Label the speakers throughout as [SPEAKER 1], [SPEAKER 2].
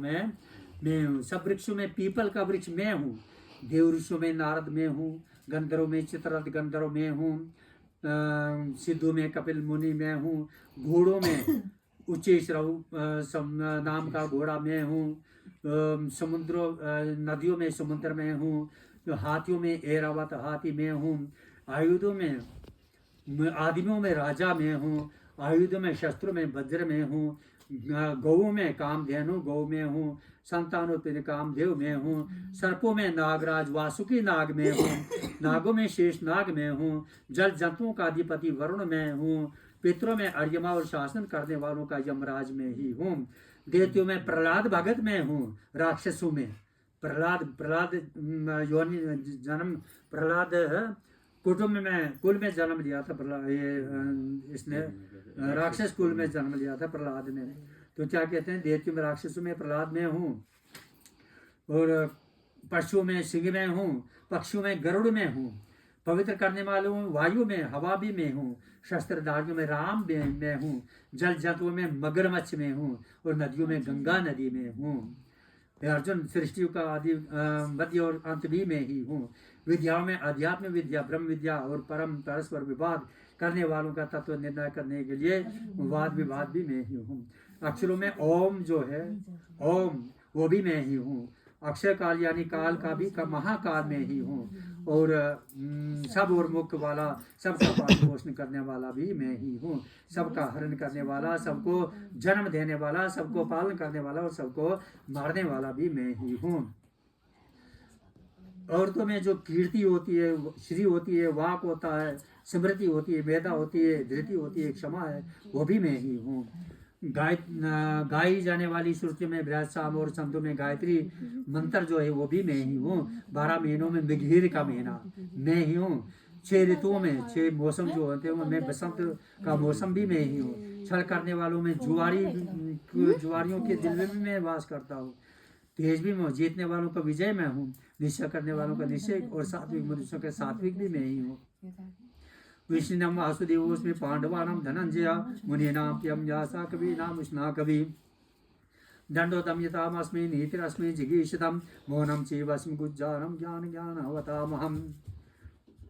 [SPEAKER 1] में मैं हूँ, सब वृक्षों में पीपल का वृक्ष मैं हूँ, देव ऋषियों में नारद मैं हूँ, गंधर्वों में चित्ररथ गंधर्व मैं हूँ, सिद्धों में कपिल मुनि मैं हूँ, घोड़ों में उच्चैश्रव नाम का घोड़ा मैं हूँ, समुद्रों नदियों में समुद्र में हूँ, हाथियों में ऐरावत हाथी मैं हूँ, आयुधों में आदिमों में राजा मैं हूँ, आयुधों में शस्त्रों में वज्र में हूँ, गौ में कामधेनु गौ में हूँ, संतानोत्पत्ति कामदेव में हूँ, सर्पों में नागराज वासुकी नाग में हूँ, नागों में शेष नाग में हूँ, जल जंतुओं का अधिपति वरुण में हूँ, पितरों में अर्यमा और शासन करने वालों का यमराज में ही हूँ, दैत्यों में प्रहलाद भगत में हूँ, राक्षसों में प्रहलाद योनि जन्म प्रहलाद कुटुंब में कुल में जन्म लिया था प्रहलाद, ये इसने राक्षस कुल में जन्म लिया था प्रहलाद ने। तो क्या कहते हैं, दैत्यों में राक्षसों में प्रहलाद में हूँ, और पशुओं में सिंह में हूँ, पक्षियों में गरुड़ में हूँ, पवित्र करने वालों में वायु में हवा भी में हूँ, शस्त्रधारियों में राम में हूँ, जल जंतुओं में मगरमच्छ में हूँ, और नदियों में गंगा नदी में हूँ। अर्जुन, सृष्टि का आदि मध्य और अंत भी में ही हूँ। विद्याओं में अध्यात्म विद्या, ब्रह्म विद्या और परम परस्पर विवाद करने वालों का तत्व निर्णय करने के लिए वाद विवाद भी मैं ही हूँ। अक्षरों में ओम जो है, ओम वो भी मैं ही हूँ। अक्षय काल यानी काल का भी का महाकाल में ही हूँ, और सब और मुक्त वाला, सबका पालन पोषण करने वाला भी मैं ही हूँ, सबका हरण करने वाला, सबको जन्म देने वाला, सबको पालन करने वाला और सबको मारने वाला भी मैं ही हूँ। औरतों में जो कीर्ति होती है, श्री होती है, वाक होता है, स्मृति होती है, मेधा होती है, धृति होती है, क्षमा है, वो भी मैं ही हूँ। गाई जाने वाली श्रुति में बृहद साम और संतों में गायत्री मंत्र जो है वो भी मैं ही हूँ। 12 महीनों में मृगहीर का महीना मैं ही हूँ। 6 ऋतुओं में 6 मौसम जो होते हैं मैं बसंत का मौसम भी मैं ही हूँ। छल करने वालों में जुआरियों के दिल में भी मैं वास करता हूँ। तेज भी मैं, जीतने वालों का विजय मैं हूँ, निश्चय करने वालों का निश्चय, और सात्विक मनुष्यों के सात्विक भी मैं ही हूँ। विष्णुनम वासुदेवोस्मि पांडवानां धनंजय मुनीनां प्रियं व्यासा कवीनां उष्णा कवि दंडोदम्यतामस्मि नीतिरस्मि जिगीषितं मौनं चैवस्मि गुज्जारं ज्ञानज्ञानवतामहम्।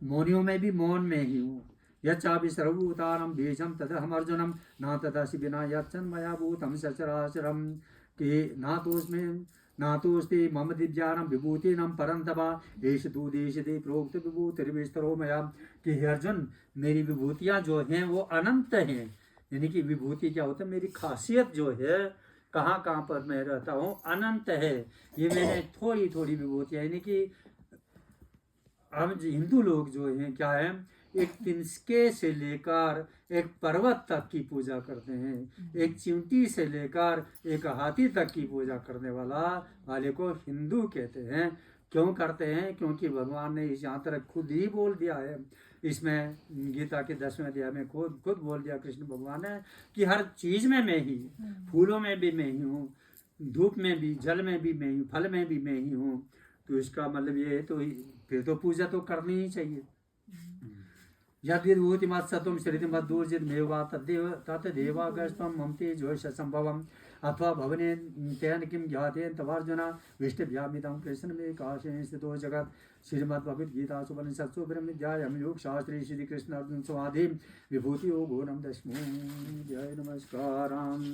[SPEAKER 1] मौनियों में भी मौन में ही हूँ। यच्चापि सर्वभूतानां बीजं तदहमर्जुनं न तदसि विना यच्चन्मया भूतं सचराचरं कि नातोस्ति मम दिव्यानां विभूतीनां परन्तपा एष तु देशते प्रोक्त विभूतिर्विस्तरो मया। कि हे अर्जुन, मेरी विभूतियाँ जो हैं वो अनंत हैं। यानी कि विभूति क्या होता है, मेरी खासियत जो है, कहाँ कहाँ पर मैं रहता हूँ, अनंत है। ये मैंने थोड़ी थोड़ी विभूतियाँ, यानी कि हम हिंदू लोग जो हैं क्या है, एक तिनके से लेकर एक पर्वत तक की पूजा करते हैं, एक चिमटी से लेकर एक हाथी तक की पूजा करने वाले को हिंदू कहते हैं। क्यों करते हैं? क्योंकि भगवान ने इस यहाँ तरह खुद ही बोल दिया है, इसमें गीता के 10वें अध्याय में खुद बोल दिया कृष्ण भगवान ने कि हर चीज में मैं ही, फूलों में भी मैं ही हूँ, धूप में भी, जल में भी मैं ही, फल में भी मैं ही हूँ। तो इसका मतलब ये है, तो फिर तो पूजा तो करनी ही चाहिए। यद्विभूति मत सत्वम श्रुति मत दूरजित मेवा तदेवागस्त्वं मम तेजोष संभवम् अथवा भवने तेन किं ज्ञातेन तवार्जुन विष्टभ्यामितं कृष्ण में काशे स्थितो जगत्। श्रीमद्भगवद्गीतासु उपनिषत्सु ब्रह्मविद्यायां योगशास्त्रे श्री कृष्ण अर्जुन संवादे विभूति योग घोरम दशमो। जय नमस्कारम्।